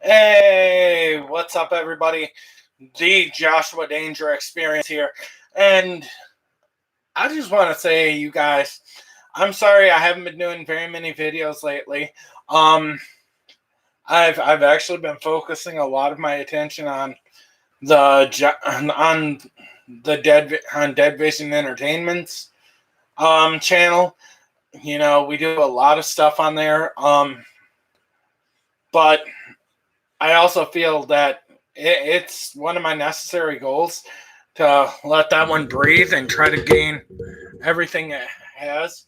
Hey, what's up, everybody? The Joshua Danger Experience here, and I just want to say, you guys, I'm sorry I haven't been doing very many videos lately. I've actually been focusing a lot of my attention on Dead Vision Entertainment's channel. You know, we do a lot of stuff on there. But I also feel that it's one of my necessary goals to let that one breathe and try to gain everything it has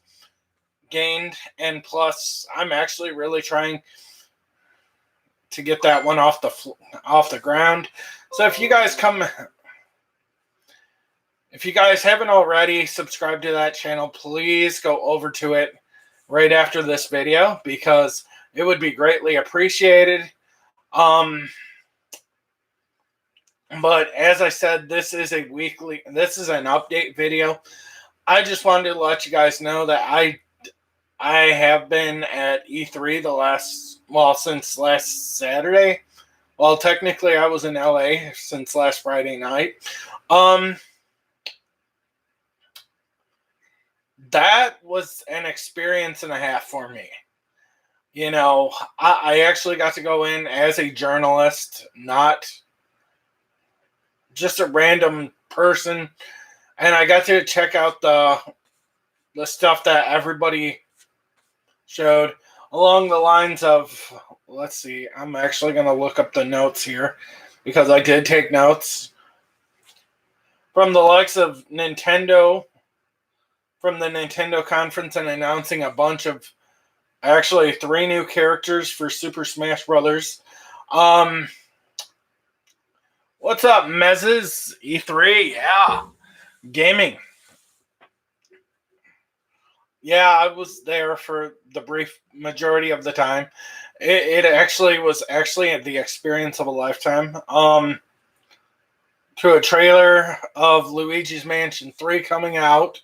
gained. And plus, I'm actually really trying to get that one off the ground. So if you guys haven't already subscribed to that channel, please go over to it right after this video because it would be greatly appreciated. But as I said, this is an update video. I just wanted to let you guys know that I have been at E3 since last Saturday. Well, technically I was in LA since last Friday night. That was an experience and a half for me. You know, I actually got to go in as a journalist, not just a random person, and I got to check out the stuff that everybody showed along the lines of, let's see, I'm actually going to look up the notes here because I did take notes from the likes of Nintendo, from the Nintendo conference, and announcing a bunch of, actually 3 new characters for Super Smash Brothers. What's up, Mez's? E3, yeah. Gaming. Yeah, I was there for the brief majority of the time. It actually was the experience of a lifetime. To a trailer of Luigi's Mansion 3 coming out.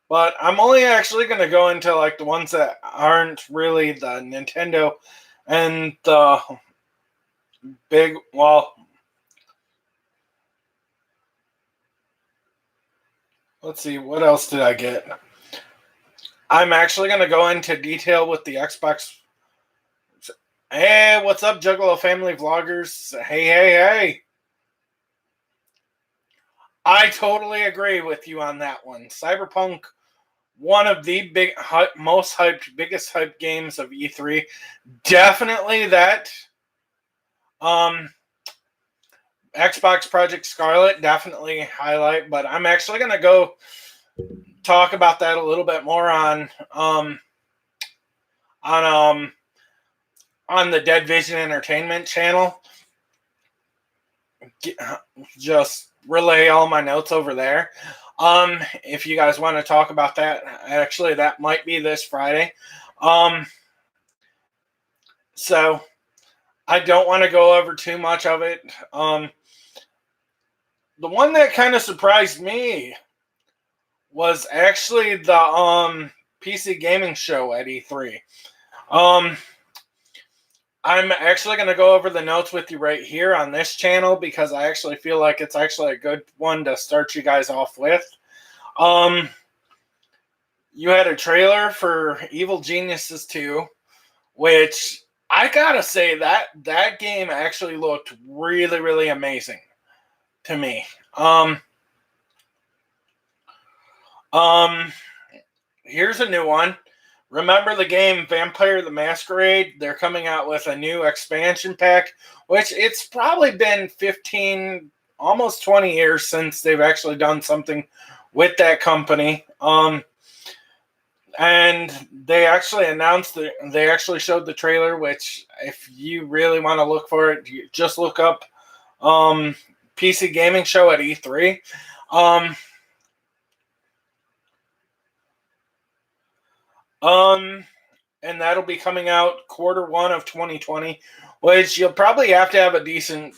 But I'm only actually going to go into like the ones that aren't really the Nintendo and the big, well, let's see, what else did I get? I'm actually going to go into detail with the Xbox. Hey, what's up, Juggalo Family Vloggers? Hey. I totally agree with you on that one. Cyberpunk, one of the most hyped, biggest hyped games of E3. Definitely that. Xbox Project Scarlet, definitely highlight, but I'm actually going to go talk about that a little bit more on the Dead Vision Entertainment channel. Just relay all my notes over there. If you guys want to talk about that, actually that might be this Friday. So I don't want to go over too much of it. The one that kind of surprised me was actually the PC gaming show at E3. I'm actually going to go over the notes with you right here on this channel because I actually feel like it's actually a good one to start you guys off with. You had a trailer for Evil Geniuses 2, which I gotta say that game actually looked really, really amazing to me. Here's a new one. Remember the game Vampire the Masquerade? They're coming out with a new expansion pack, which it's probably been 15, almost 20 years since they've actually done something with that company. And they actually they actually showed the trailer, which if you really want to look for it, you just look up PC Gaming Show at E3. And that'll be coming out Q1 of 2020, which you'll probably have to have a decent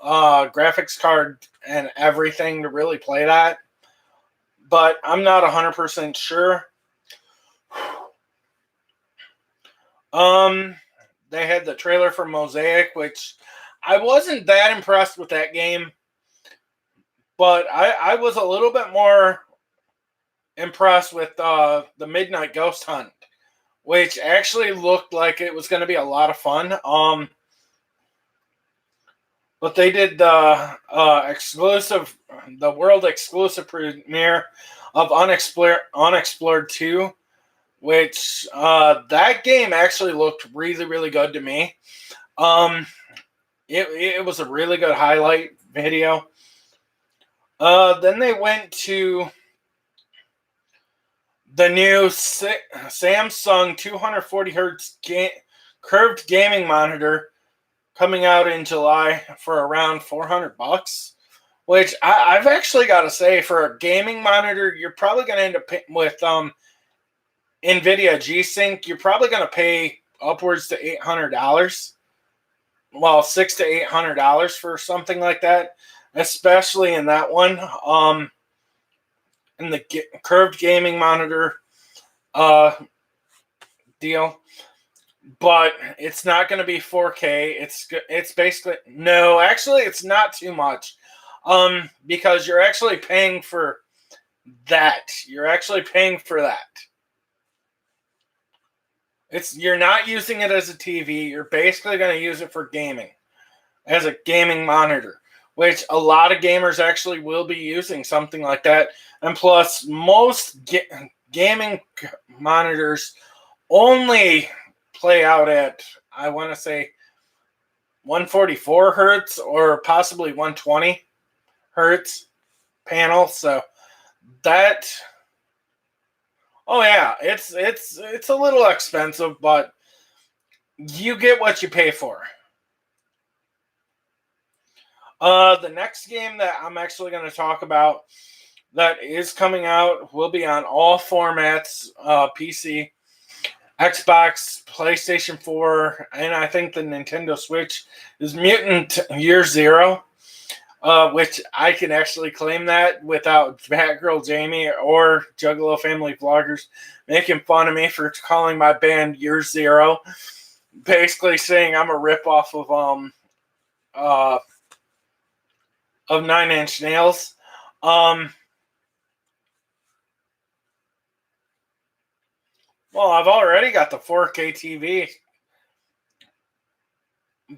graphics card and everything to really play that. But I'm not 100% sure. They had the trailer for Mosaic, which I wasn't that impressed with that game, but I was a little bit more impressed with the Midnight Ghost Hunt, which actually looked like it was going to be a lot of fun. But they did the world exclusive premiere of Unexplored 2, which that game actually looked really, really good to me. It was a really good highlight video. Then they went to the new Samsung 240 hertz curved gaming monitor coming out in July for around $400, which I've actually got to say, for a gaming monitor, you're probably going to end up with NVIDIA G-Sync. You're probably going to pay upwards to $800. Well, $600 to $800 for something like that, especially in that one. In the curved gaming monitor deal. But it's not going to be 4K. It's basically, no, actually it's not too much. Because you're actually paying for that. You're actually paying for that. You're not using it as a TV. You're basically going to use it for gaming, as a gaming monitor, which a lot of gamers actually will be using something like that. And plus, most gaming monitors only play out at, I want to say, 144 hertz or possibly 120 hertz panel. So that, oh yeah, it's a little expensive, but you get what you pay for. The next game that I'm actually going to talk about that is coming out will be on all formats, PC, Xbox, PlayStation 4, and I think the Nintendo Switch, is Mutant Year Zero, which I can actually claim that without Batgirl Jamie or Juggalo Family Vloggers making fun of me for calling my band Year Zero, basically saying I'm a ripoff of 9 Inch Nails. Well, I've already got the 4K TV,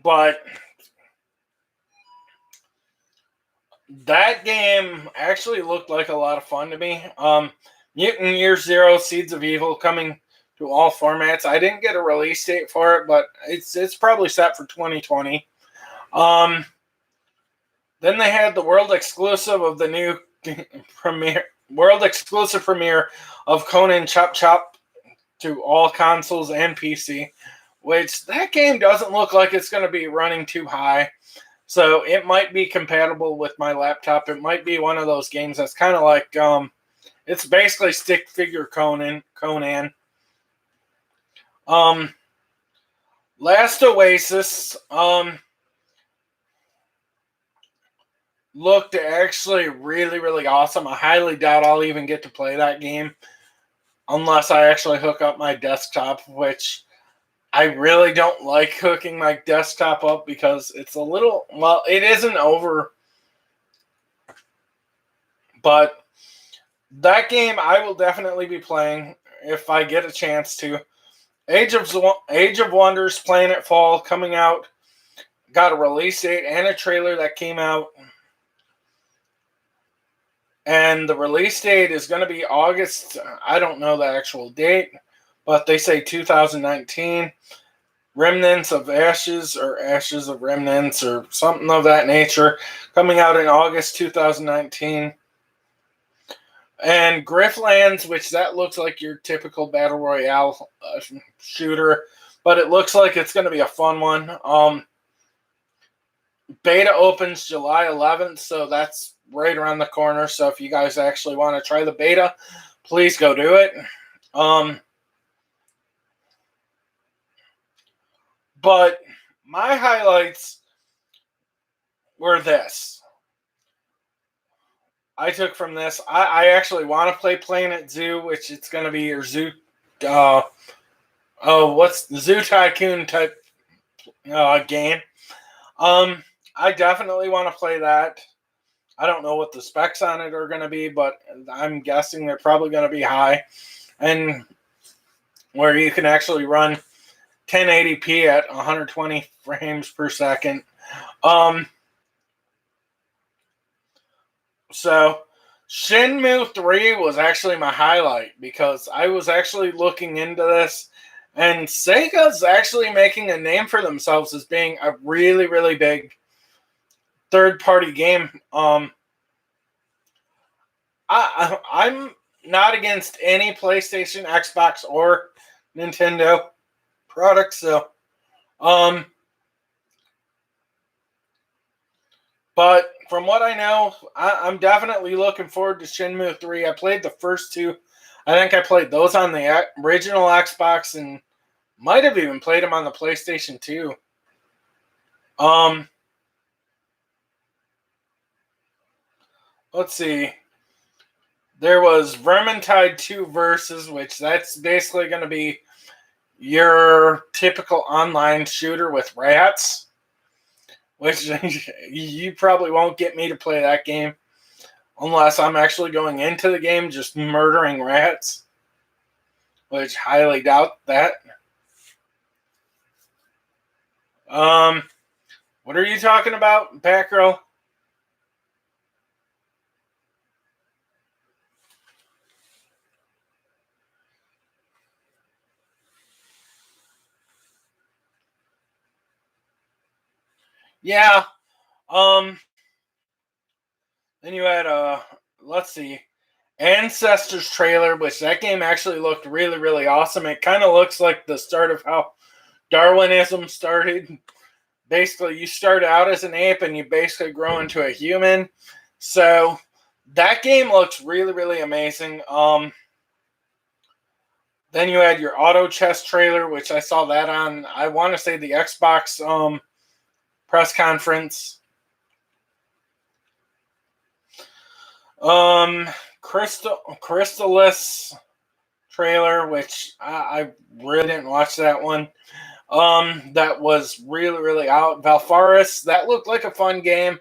but that game actually looked like a lot of fun to me. Mutant Year Zero, Seeds of Evil, coming to all formats. I didn't get a release date for it, but it's probably set for 2020. Then they had the world exclusive of the new world exclusive premiere of Conan Chop Chop to all consoles and PC, which that game doesn't look like it's going to be running too high. So it might be compatible with my laptop. It might be one of those games that's kind of like, it's basically stick figure Conan. Last Oasis, looked actually really, really awesome. I highly doubt I'll even get to play that game unless I actually hook up my desktop, which I really don't like hooking my desktop up because it's a little, well, it isn't over, but that game I will definitely be playing if I get a chance to. Age of Wonders Planetfall coming out, got a release date and a trailer that came out. And the release date is going to be August. I don't know the actual date, but they say 2019. Remnants of Ashes or Ashes of Remnants or something of that nature, coming out in August 2019. And Grifflands, which that looks like your typical Battle Royale shooter, but it looks like it's going to be a fun one. Beta opens July 11th, so that's right around the corner. So if you guys actually want to try the beta, please go do it. But my highlights were this. I took from this. I actually want to play Planet Zoo, which it's going to be your zoo Oh, what's the Zoo Tycoon type game? I definitely want to play that. I don't know what the specs on it are going to be, but I'm guessing they're probably going to be high, and where you can actually run 1080p at 120 frames per second. So Shenmue 3 was actually my highlight because I was actually looking into this, and Sega's actually making a name for themselves as being a really, really big third-party game. I'm not against any PlayStation, Xbox, or Nintendo products, so but from what I know, I'm definitely looking forward to Shenmue 3. I played the first two. I think I played those on the original Xbox and might have even played them on the PlayStation 2. Let's see. There was Vermintide 2 Versus, which that's basically going to be your typical online shooter with rats, which you probably won't get me to play that game unless I'm actually going into the game just murdering rats, which highly doubt that. What are you talking about, Batgirl? Yeah. Then you had let's see, Ancestors trailer, which that game actually looked really, really awesome. It kind of looks like the start of how Darwinism started. Basically, you start out as an ape and you basically grow into a human. So that game looks really, really amazing. Then you had your auto chess trailer, which I saw that on, I want to say, the Xbox press conference. Crystalis trailer, which I really didn't watch that one. That was really, really out. Valfaris, that looked like a fun game.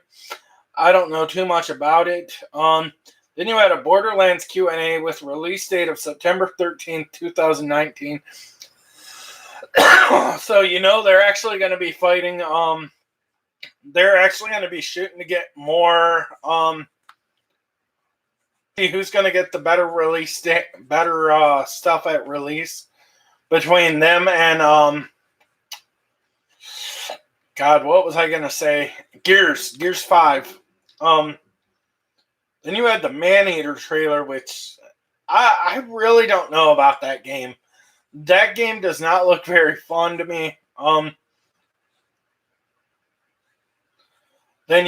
I don't know too much about it. Then you had a Borderlands Q&A with release date of September 13th, 2019. So, they're actually going to be fighting. They're actually going to be shooting to get more. Who's going to get the better release date, better stuff at release between them and God, what was I going to say? Gears 5. Then you had the Maneater trailer, which I really don't know about that game. That game does not look very fun to me. Then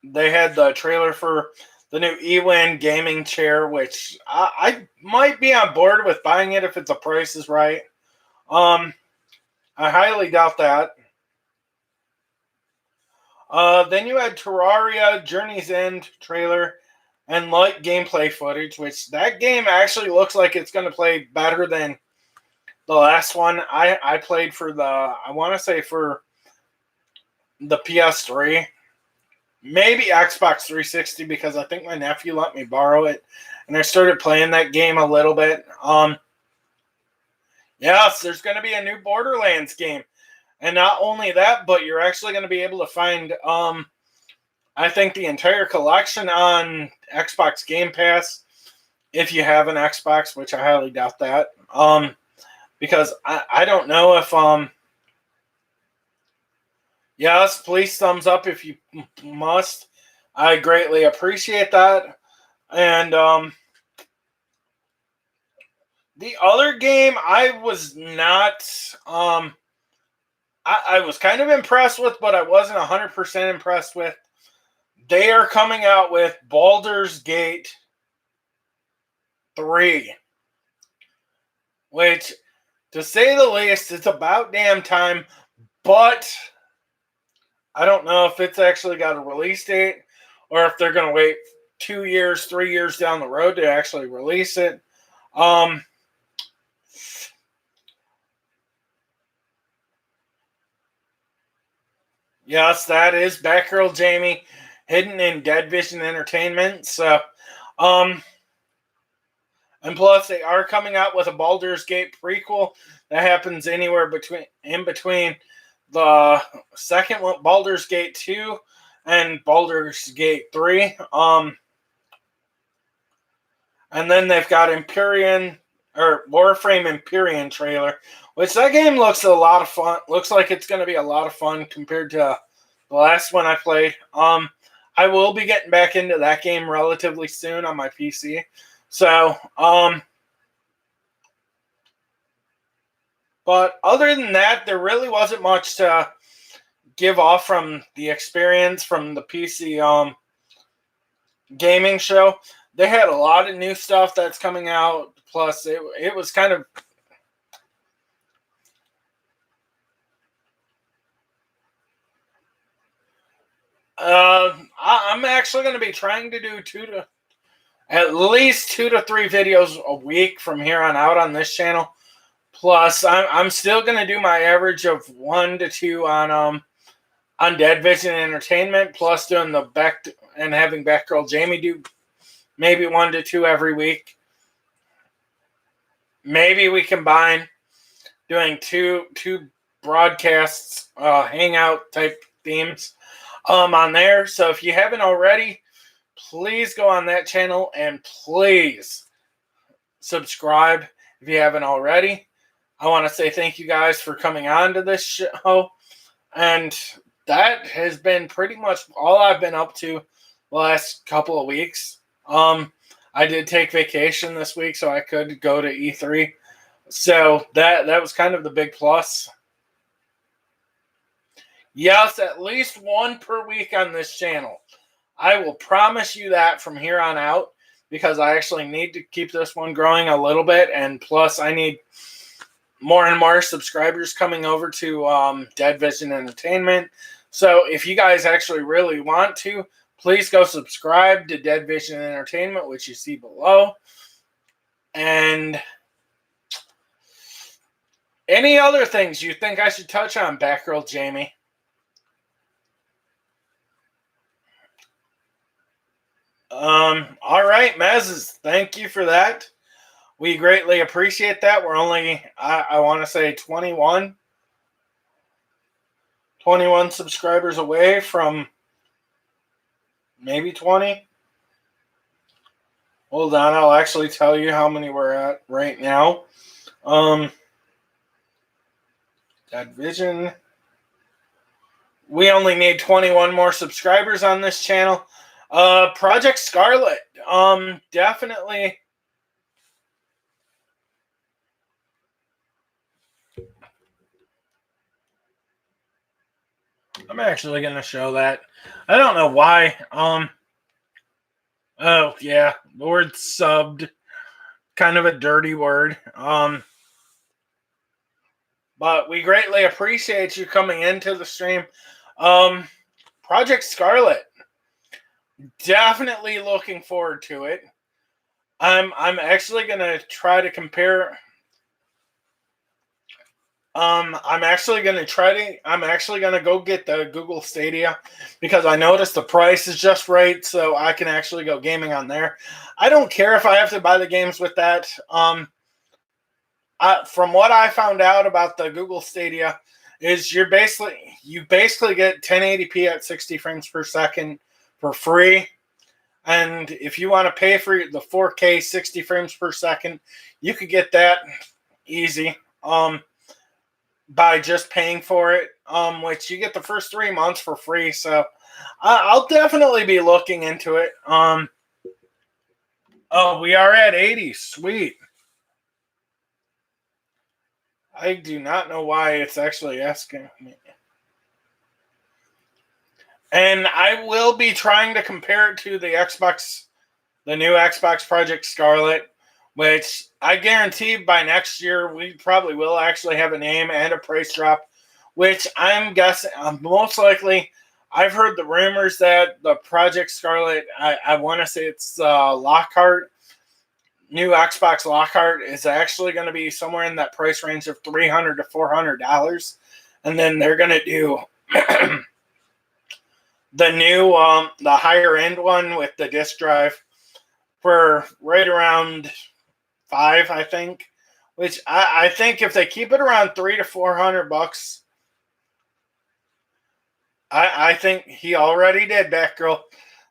they had the trailer for the new eWin gaming chair, which I might be on board with buying it if the price is right. I highly doubt that. Then you had Terraria Journey's End trailer and light gameplay footage, which that game actually looks like it's going to play better than the last one. I played for I want to say for the PS3, maybe Xbox 360, because I think my nephew let me borrow it, and I started playing that game a little bit. Yes, there's going to be a new Borderlands game. And not only that, but you're actually going to be able to find, I think, the entire collection on Xbox Game Pass if you have an Xbox, which I highly doubt that. Because I don't know if, yes, please thumbs up if you must. I greatly appreciate that. And the other game I was not, I was kind of impressed with, but I wasn't 100% impressed with. They are coming out with Baldur's Gate 3, which, to say the least, it's about damn time, but I don't know if it's actually got a release date or if they're going to wait 2 years, 3 years down the road to actually release it. Yes, that is Batgirl Jamie, hidden in Dead Vision Entertainment. So, and plus they are coming out with a Baldur's Gate prequel that happens anywhere between the second one, Baldur's Gate 2, and Baldur's Gate 3. And then they've got Warframe Empyrean trailer, which that game looks a lot of fun. Looks like it's going to be a lot of fun compared to the last one I played. I will be getting back into that game relatively soon on my PC. So, but other than that, there really wasn't much to give off from the experience from the PC gaming show. They had a lot of new stuff that's coming out. Plus, it was kind of I'm actually going to be trying to do at least 2 to 3 videos a week from here on out on this channel. Plus, I'm still going to do my average of 1 to 2 on Dead Vision Entertainment. Plus, doing and having Batgirl Jamie do maybe 1 to 2 every week. Maybe we combine doing two broadcasts, hangout type themes on there. So if you haven't already, please go on that channel and please subscribe if you haven't already. I want to say thank you guys for coming on to this show. And that has been pretty much all I've been up to the last couple of weeks. I did take vacation this week, so I could go to E3. So that was kind of the big plus. Yes, at least 1 per week on this channel. I will promise you that from here on out, because I actually need to keep this one growing a little bit, and plus I need more and more subscribers coming over to Dead Vision Entertainment. So if you guys actually really want to, please go subscribe to Dead Vision Entertainment, which you see below. And any other things you think I should touch on, Batgirl Jamie? All right, Mezes, thank you for that. We greatly appreciate that. We're only, I want to say 21 subscribers away from maybe 20. Hold on, I'll actually tell you how many we're at right now. Dead Vision. We only need 21 more subscribers on this channel. Project Scarlet. Definitely. I'm actually going to show that. I don't know why. Oh, yeah. The word subbed. Kind of a dirty word. But we greatly appreciate you coming into the stream. Project Scarlet. Definitely looking forward to it. I'm actually going to try to compare. I'm actually going to go get the Google Stadia because I noticed the price is just right, so I can actually go gaming on there. I don't care if I have to buy the games with that. From what I found out about the Google Stadia is you basically get 1080p at 60 frames per second for free. And if you want to pay for the 4K 60 frames per second, you could get that easy. By just paying for it, which you get the first 3 months for free. So I'll definitely be looking into it. Oh, we are at 80. Sweet. I do not know why it's actually asking me. And I will be trying to compare it to the new Xbox Project Scarlet, which I guarantee by next year we probably will actually have a name and a price drop, which I'm guessing most likely. I've heard the rumors that the Project Scarlet, I want to say it's Lockhart, new Xbox Lockhart is actually going to be somewhere in that price range of $300 to $400. And then they're going to do the new the higher end one with the disk drive for right around $5, I think. Which I think if they keep it around $300 to $400, I think he already did, Batgirl.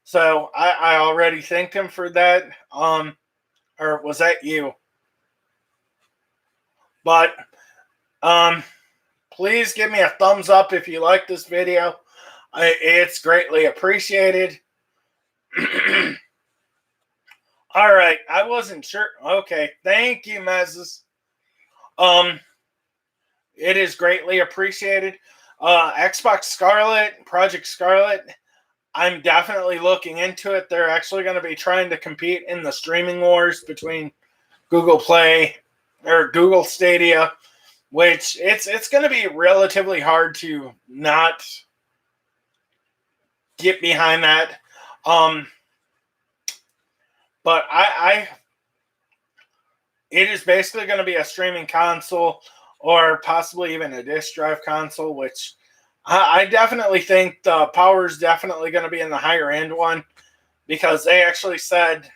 So I already thanked him for that. Or was that you? But please give me a thumbs up if you like this video. It's greatly appreciated. All right, I wasn't sure. Okay, thank you, Mezes. It is greatly appreciated. Xbox Scarlet, Project Scarlet, I'm definitely looking into it. They're actually going to be trying to compete in the streaming wars between Google Play or Google Stadia, which it's going to be relatively hard to not get behind that. But it is basically going to be a streaming console or possibly even a disk drive console, which I definitely think the power is definitely going to be in the higher end one, because they actually said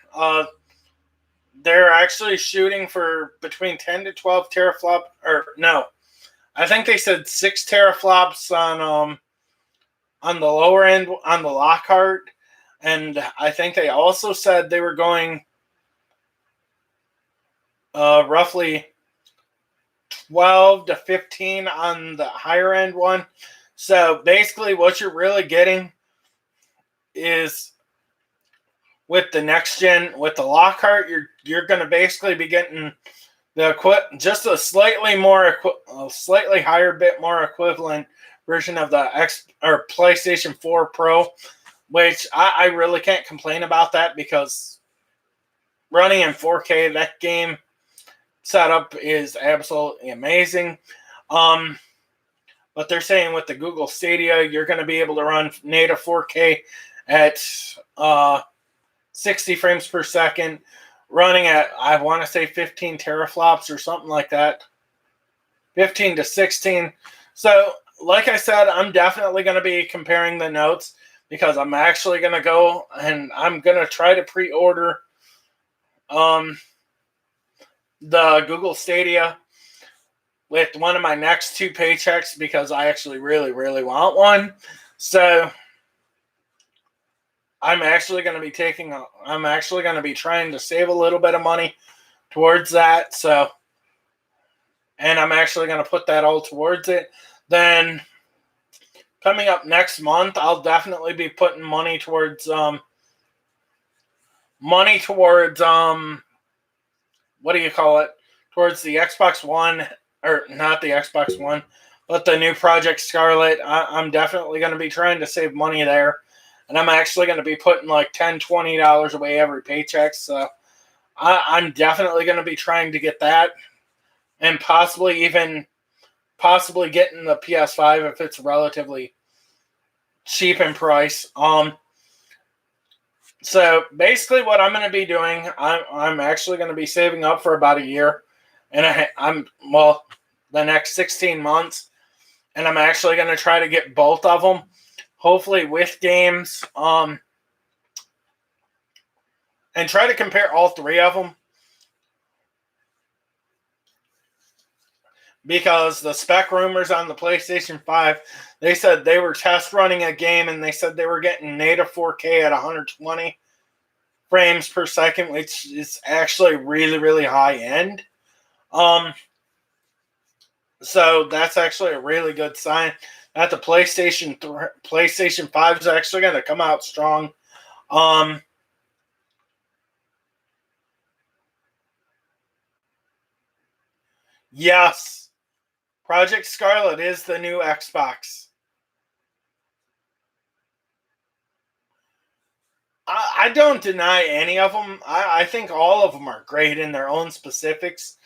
they're actually shooting for between 10 to 12 teraflop, or no, I think they said 6 teraflops on the lower end on the Lockhart, and I think they also said they were going roughly 12 to 15 on the higher end one. So basically what you're really getting is with the next gen, with the Lockhart, you're going to basically be getting just a slightly higher bit more equivalent version of the PlayStation 4 Pro, which I really can't complain about that, because running in 4K, that game setup is absolutely amazing. But they're saying with the Google Stadia, you're going to be able to run native 4K at 60 frames per second, running at, I want to say 15 teraflops or something like that. 15 to 16. So, like I said, I'm definitely going to be comparing the notes, because I'm actually going to go and I'm going to try to pre-order the Google Stadia with one of my next 2 paychecks, because I actually really, really want one. So I'm actually going to be trying to save a little bit of money towards that. So, and I'm actually going to put that all towards it. Then coming up next month, I'll definitely be putting money towards what do you call it? Towards the Xbox One, or not the Xbox One, but the new Project Scarlet. I'm definitely going to be trying to save money there. And I'm actually going to be putting like $10, $20 away every paycheck. So I'm definitely going to be trying to get that. And possibly getting the PS5 if it's relatively cheap in price. So basically what I'm going to be doing, I'm actually going to be saving up for about a year. And the next 16 months. And I'm actually going to try to get both of them, hopefully with games, and try to compare all 3 of them. Because the spec rumors on the PlayStation 5, they said they were test running a game and they said they were getting native 4K at 120 frames per second, which is actually really, really high end. So that's actually a really good sign that the PlayStation 5 is actually going to come out strong. Yes, Project Scarlet is the new Xbox. I don't deny any of them. I think all of them are great in their own specifics.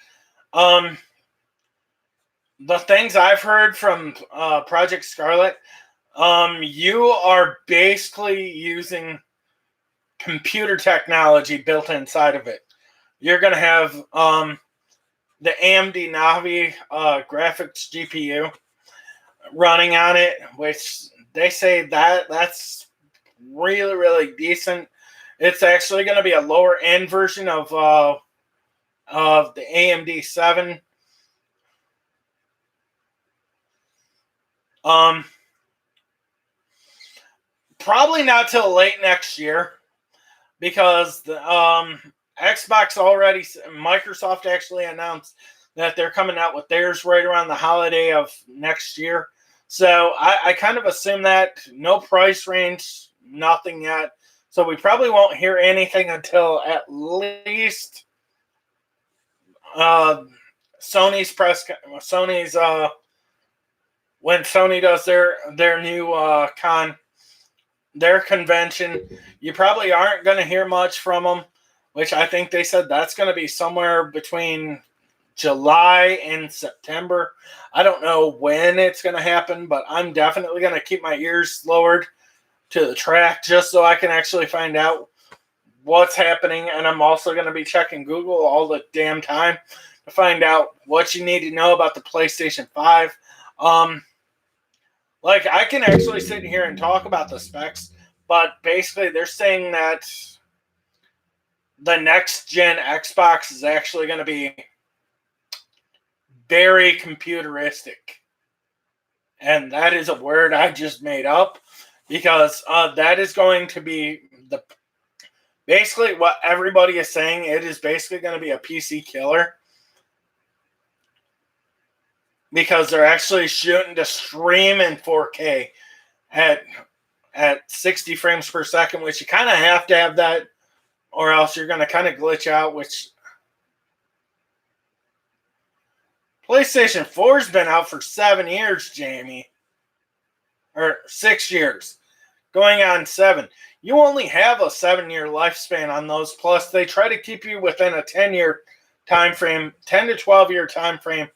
The things I've heard from Project Scarlet, you are basically using computer technology built inside of it. You're going to have the AMD Navi graphics GPU running on it, which they say that's really, really decent. It's actually going to be a lower end version of the AMD 7. Probably not till late next year, because the Microsoft actually announced that they're coming out with theirs right around the holiday of next year. So I kind of assume that. No price range, nothing yet. So we probably won't hear anything until at least Sony's when Sony does their new their convention. You probably aren't going to hear much from them, which I think they said that's going to be somewhere between July and September. I don't know when it's going to happen, but I'm definitely going to keep my ears lowered to the track just so I can actually find out what's happening. And I'm also going to be checking Google all the damn time to find out what you need to know about the PlayStation 5. Like, I can actually sit here and talk about the specs, but basically they're saying that the next gen Xbox is actually going to be very computeristic. And that is a word I just made up, because that is going to be basically what everybody is saying. It is basically going to be a PC killer, because they're actually shooting to stream in 4K at 60 frames per second, which you kind of have to have that, or else you're going to kind of glitch out, which PlayStation 4's been out for 7 years, Jamie. Or 6 years. Going on 7. You only have a 7-year lifespan on those. Plus, they try to keep you within a 10-year time frame, 10 to 12-year time frame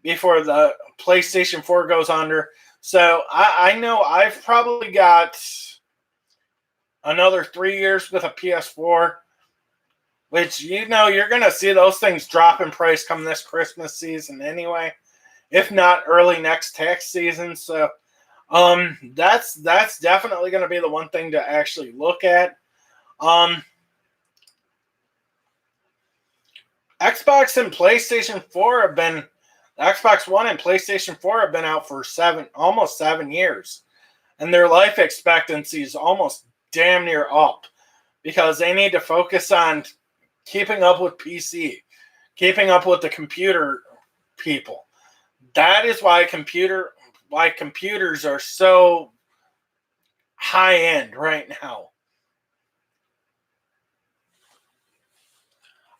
before the PlayStation 4 goes under. So I know I've probably got another 3 years with a PS4, which, you know, you're going to see those things drop in price come this Christmas season anyway, if not early next tax season. So that's definitely going to be the one thing to actually look at. Xbox and PlayStation 4 have been, Xbox One and PlayStation 4 have been out for almost 7 years. And their life expectancy is almost damn near up, because they need to focus on keeping up with PC, keeping up with the computer people. That is why computers are so high end right now.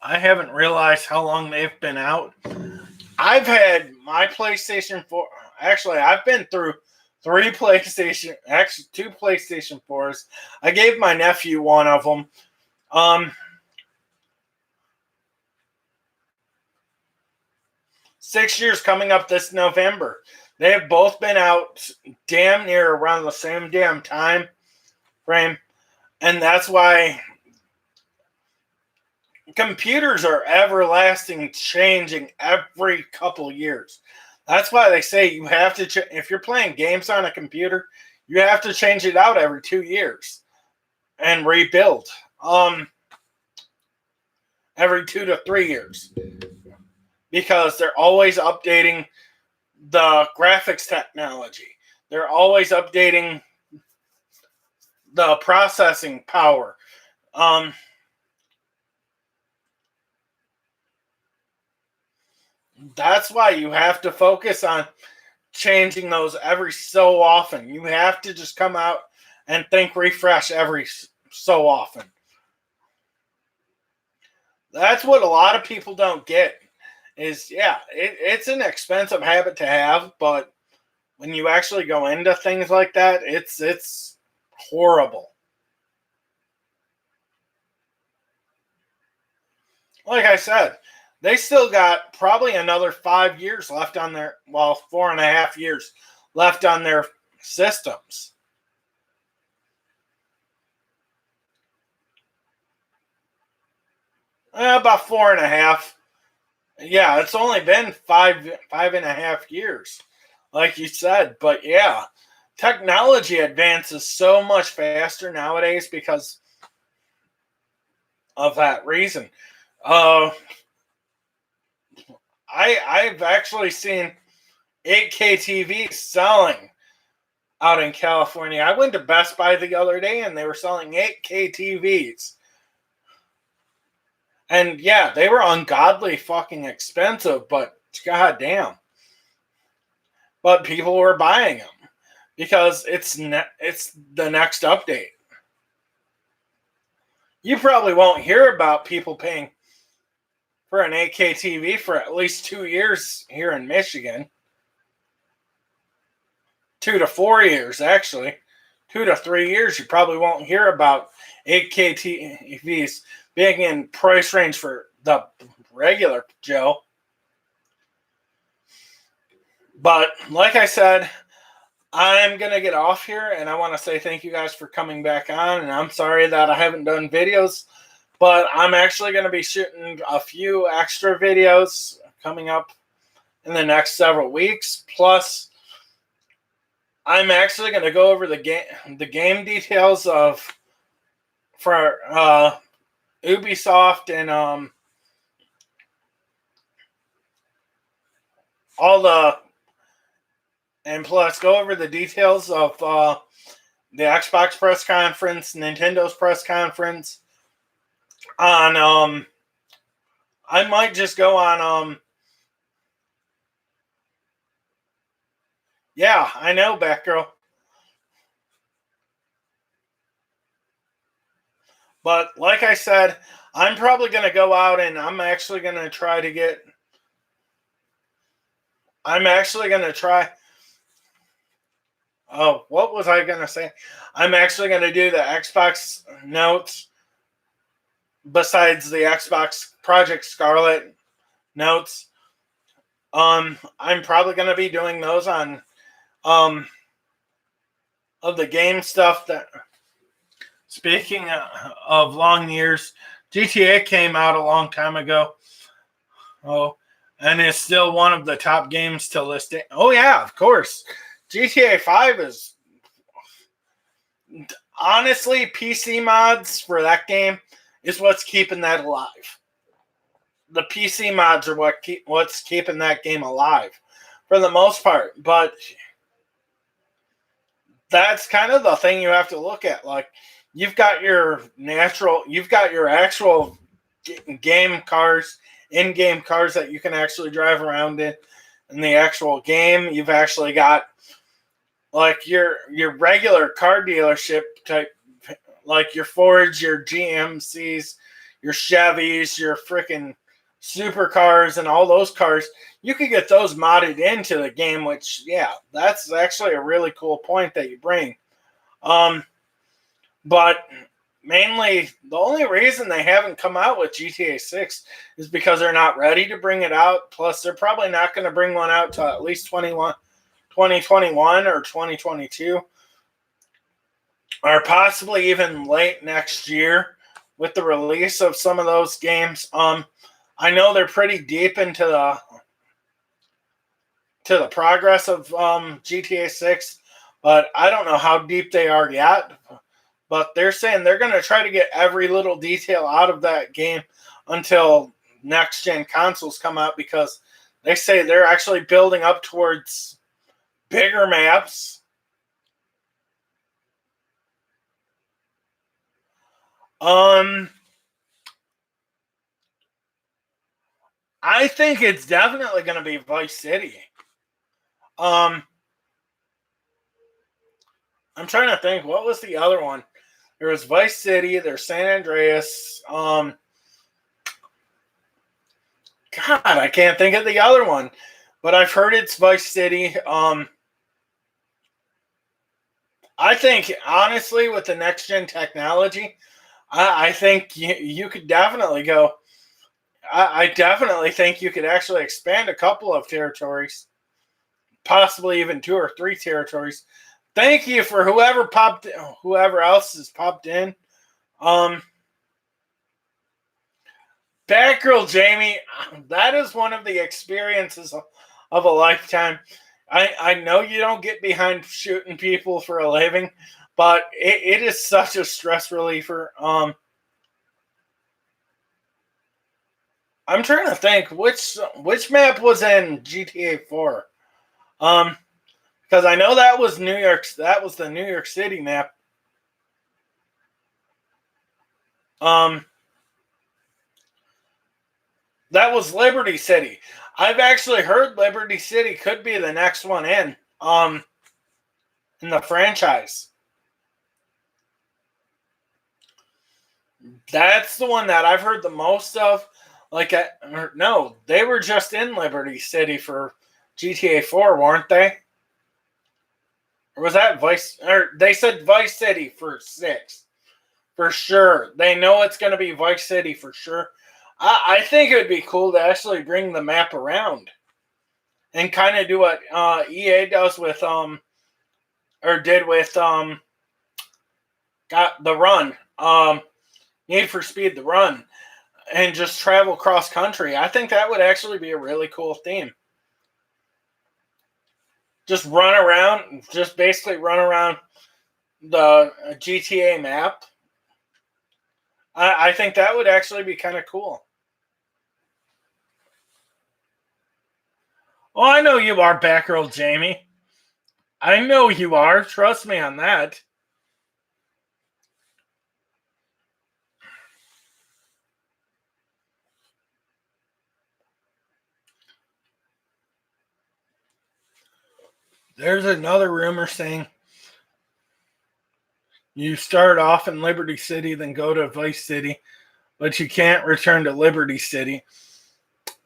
I haven't realized how long they've been out. I've had my PlayStation 4. Actually, I've been through two PlayStation 4s. I gave my nephew one of them. 6 years coming up this November. They have both been out damn near around the same damn time frame. And that's why computers are everlasting, changing every couple years. That's why they say you have to, if you're playing games on a computer, you have to change it out every 2 years and rebuild. Every 2 to 3 years. Because they're always updating the graphics technology. They're always updating the processing power. That's why you have to focus on changing those every so often. You have to just come out and think refresh every so often. That's what a lot of people don't get. Is, yeah, it's an expensive habit to have, but when you actually go into things like that, it's horrible. Like I said, they still got probably another 5 years left on their, 4.5 years left on their systems. About 4.5. Yeah, it's only been 5.5 years, like you said. But yeah, technology advances so much faster nowadays because of that reason. I've actually seen 8K TVs selling out in California. I went to Best Buy the other day and they were selling 8K TVs. And yeah, they were ungodly fucking expensive, but goddamn. But people were buying them because it's the next update. You probably won't hear about people paying for an 8K TV for at least 2 years here in Michigan. 2 to 4 years, actually. 2 to 3 years, you probably won't hear about 8K TVs being in price range for the regular Joe. But like I said, I'm going to get off here, and I want to say thank you guys for coming back on, and I'm sorry that I haven't done videos, but I'm actually going to be shooting a few extra videos coming up in the next several weeks. Plus, I'm actually going to go over the game details for Ubisoft and and plus go over the details of the Xbox press conference, Nintendo's press conference. On I might just go on yeah, I know, Batgirl. But like I said, I'm probably going to go out and I'm actually going to try. Oh, what was I going to say? I'm actually going to do the Xbox notes besides the Xbox Project Scarlet notes. I'm probably going to be doing those on of the game stuff that. Speaking of long years, GTA came out a long time ago. Oh, and it's still one of the top games to list it. Oh yeah, of course. GTA 5 is honestly PC mods for that game is what's keeping that alive. The PC mods are what's keeping that game alive for the most part. But that's kind of the thing you have to look at. Like, you've got your actual game cars, in-game cars that you can actually drive around in the actual game. You've actually got like your regular car dealership type, like your Fords, your GMCs, your Chevys, your freaking supercars, and all those cars. You could get those modded into the game, which, yeah, that's actually a really cool point that you bring. But mainly, the only reason they haven't come out with GTA 6 is because they're not ready to bring it out. Plus, they're probably not going to bring one out till at least 2021 or 2022, or possibly even late next year with the release of some of those games. I know they're pretty deep into the progress of GTA 6, but I don't know how deep they are yet. But they're saying they're going to try to get every little detail out of that game until next-gen consoles come out, because they say they're actually building up towards bigger maps. I think it's definitely going to be Vice City. I'm trying to think, what was the other one? There was Vice City, there's San Andreas. God, I can't think of the other one, but I've heard it's Vice City. I think, honestly, with the next-gen technology, I think you could definitely go. I definitely think you could actually expand a couple of territories, possibly even 2 or 3 territories. Thank you for whoever else has popped in. Batgirl Jamie, that is one of the experiences of a lifetime. I know you don't get behind shooting people for a living, but it is such a stress reliever. I'm trying to think which map was in GTA 4. Because I know that was New York. That was the New York City map. That was Liberty City. I've actually heard Liberty City could be the next one in the franchise. That's the one that I've heard the most of. No, they were just in Liberty City for GTA 4, weren't they? Or was that Vice? Or they said Vice City for 6. For sure. They know it's going to be Vice City for sure. I think it would be cool to actually bring the map around and kind of do what EA does with or did with got the Run, Need for Speed the Run, and just travel cross country. I think that would actually be a really cool theme. Just run around, just basically run around the GTA map. I think that would actually be kind of cool. Oh, I know you are, Batgirl Jamie. I know you are. Trust me on that. There's another rumor saying you start off in Liberty City, then go to Vice City, but you can't return to Liberty City.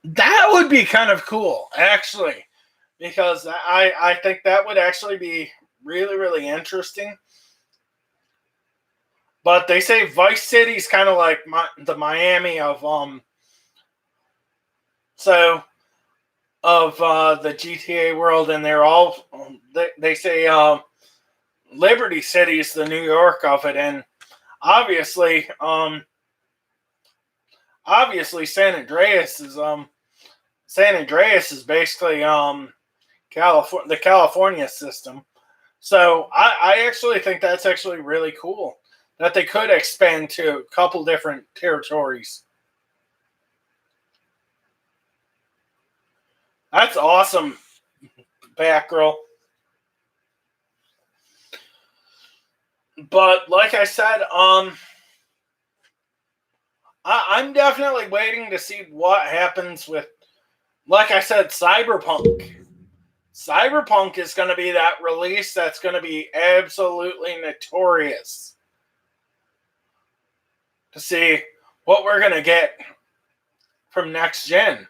That would be kind of cool, actually, because I think that would actually be really, really interesting. But they say Vice City is kind of like the Miami of the GTA world, and they're all they say Liberty City is the New York of it, and obviously San Andreas is basically the California system. So I actually think that's actually really cool that they could expand to a couple different territories. That's awesome, Batgirl. But like I said, I'm definitely waiting to see what happens with, like I said, Cyberpunk. Cyberpunk is going to be that release that's going to be absolutely notorious to see what we're going to get from next gen.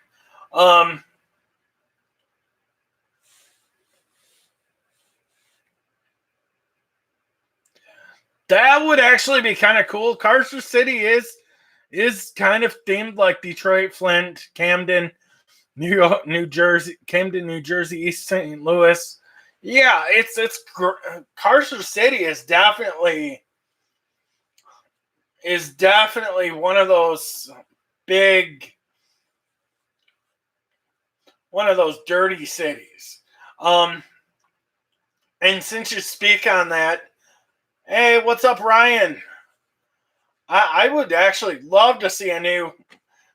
That would actually be kind of cool. Carcer City is kind of themed like Detroit, Flint, Camden, New York, New Jersey, Camden, New Jersey, East St. Louis. Yeah, it's Carcer City is definitely one of those dirty cities. And since you speak on that, hey, what's up, Ryan? I would actually love to see a new.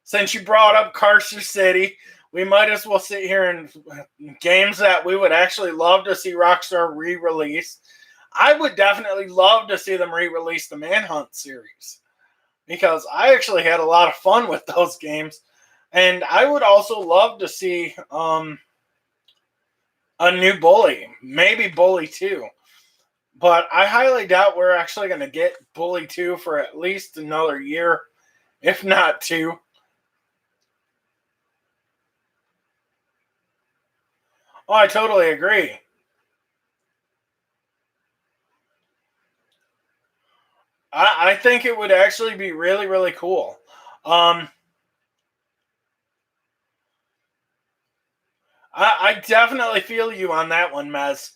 Since you brought up Carcer City, we might as well sit here and games that we would actually love to see Rockstar re-release. I would definitely love to see them re-release the Manhunt series because I actually had a lot of fun with those games, and I would also love to see a new Bully, maybe Bully 2. But I highly doubt we're actually going to get Bully 2 for at least another year, if not 2. Oh, I totally agree. I think it would actually be really, really cool. I definitely feel you on that one, Mez.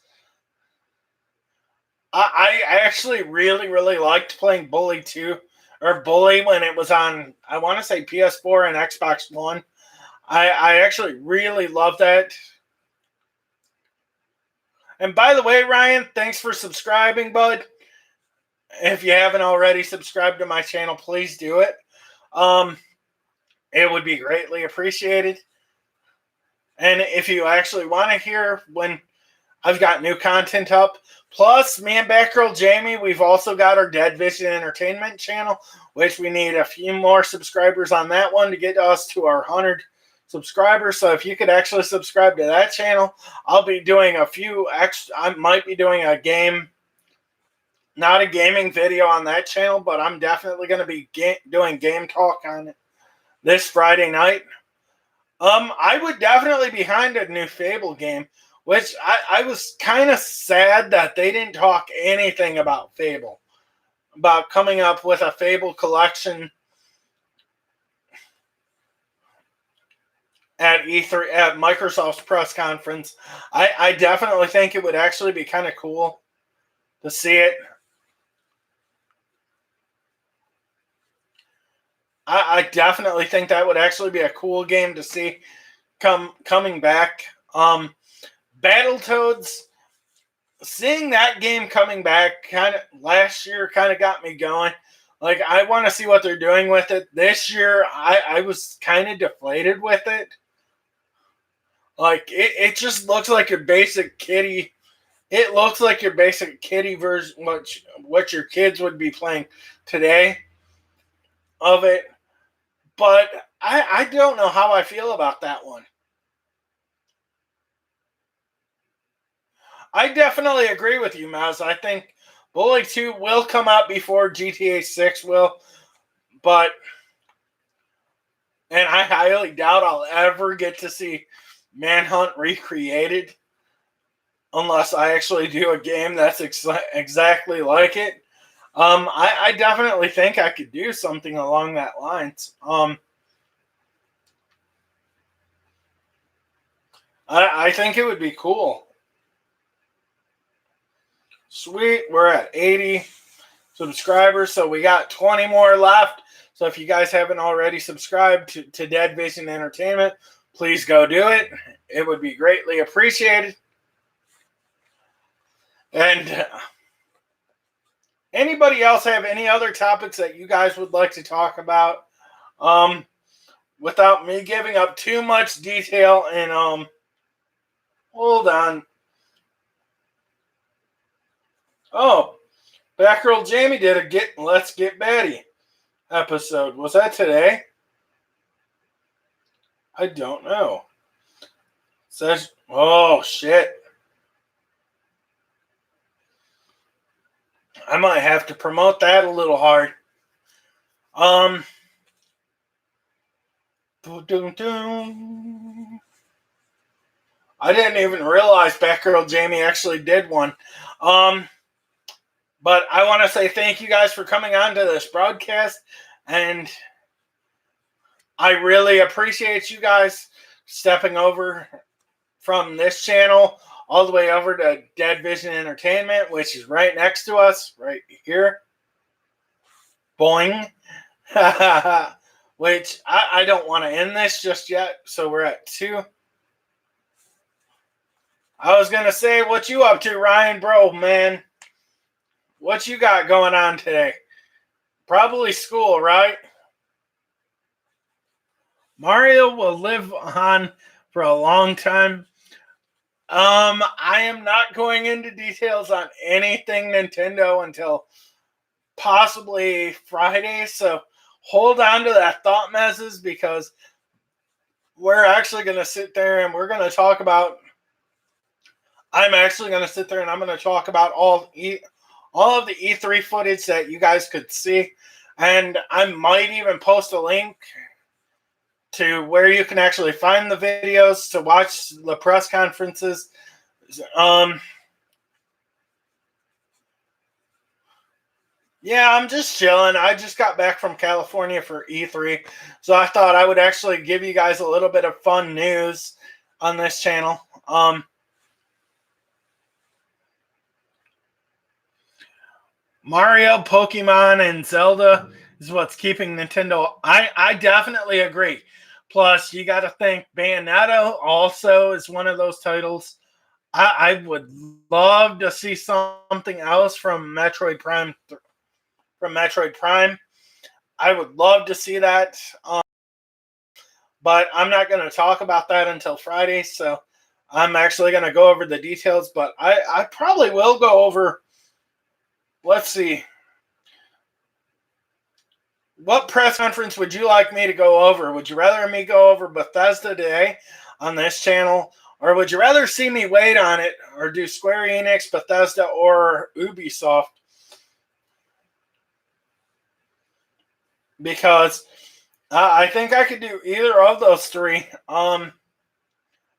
I actually really, really liked playing Bully 2 or Bully when it was on, I want to say PS4 and Xbox One. I actually really loved that. And by the way, Ryan, thanks for subscribing, bud. If you haven't already subscribed to my channel, please do it. It would be greatly appreciated. And if you actually want to hear when I've got new content up, plus me and Batgirl Jamie, we've also got our Dead Vision Entertainment channel, which we need a few more subscribers on that one to get us to our 100 subscribers. So if you could actually subscribe to that channel, I'll be doing a few extra. I might be doing a game, not a gaming video on that channel, but I'm definitely going to be doing game talk on it this Friday night. I would definitely be behind a new Fable game, which I was kind of sad that they didn't talk anything about Fable, about coming up with a Fable collection at E3, at Microsoft's press conference. I definitely think it would actually be kind of cool to see it. I definitely think that would actually be a cool game to see coming back. Battletoads, seeing that game coming back kind of last year kind of got me going. Like, I want to see what they're doing with it. This year, I was kind of deflated with it. Like, it just looks like your basic kiddie. It looks like your basic kiddie version, what your kids would be playing today of it. But I don't know how I feel about that one. I definitely agree with you, Maz. I think Bully 2 will come out before GTA 6 will. And I highly doubt I'll ever get to see Manhunt recreated unless I actually do a game that's exactly like it. I definitely think I could do something along that lines. I think it would be cool. Sweet, we're at 80 subscribers, so we got 20 more left. So if you guys haven't already subscribed to Dead Vision Entertainment, please go do it. It would be greatly appreciated. And anybody else have any other topics that you guys would like to talk about? Without me giving up too much detail and hold on. Oh, Batgirl Jamie did a Let's Get Batty episode. Was that today? I don't know. Says, oh shit. I might have to promote that a little hard. I didn't even realize Batgirl Jamie actually did one. But I want to say thank you guys for coming on to this broadcast, and I really appreciate you guys stepping over from this channel all the way over to Dead Vision Entertainment, which is right next to us, right here. Boing. Which I don't want to end this just yet, so we're at 2. I was going to say, what you up to, Ryan, bro, man? What you got going on today? Probably school, right? Mario will live on for a long time. I am not going into details on anything Nintendo until possibly Friday, so hold on to that thought, messes, because we're actually going to sit there and we're going to talk about. I'm actually going to sit there and I'm going to talk about all of the E3 footage that you guys could see, and I might even post a link to where you can actually find the videos to watch the press conferences. Yeah, I'm just chilling. I just got back from California for E3, so I thought I would actually give you guys a little bit of fun news on this channel. Mario, Pokemon, and Zelda is what's keeping Nintendo. I definitely agree. Plus, you got to think Bayonetta also is one of those titles. I would love to see something else from Metroid Prime. I would love to see that. But I'm not going to talk about that until Friday. So I'm actually going to go over the details. But I probably will go over. Let's see. What press conference would you like me to go over? Would you rather me go over Bethesda today on this channel? Or would you rather see me wait on it or do Square Enix, Bethesda, or Ubisoft? Because I think I could do either of those three. And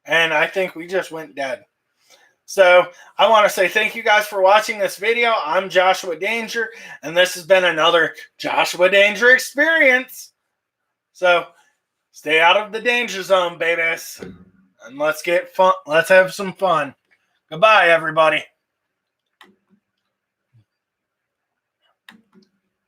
I think we just went dead. So I want to say thank you guys for watching this video. I'm Joshua Danger, and this has been another Joshua Danger experience. So stay out of the danger zone, babies. And let's get fun. Let's have some fun. Goodbye, everybody.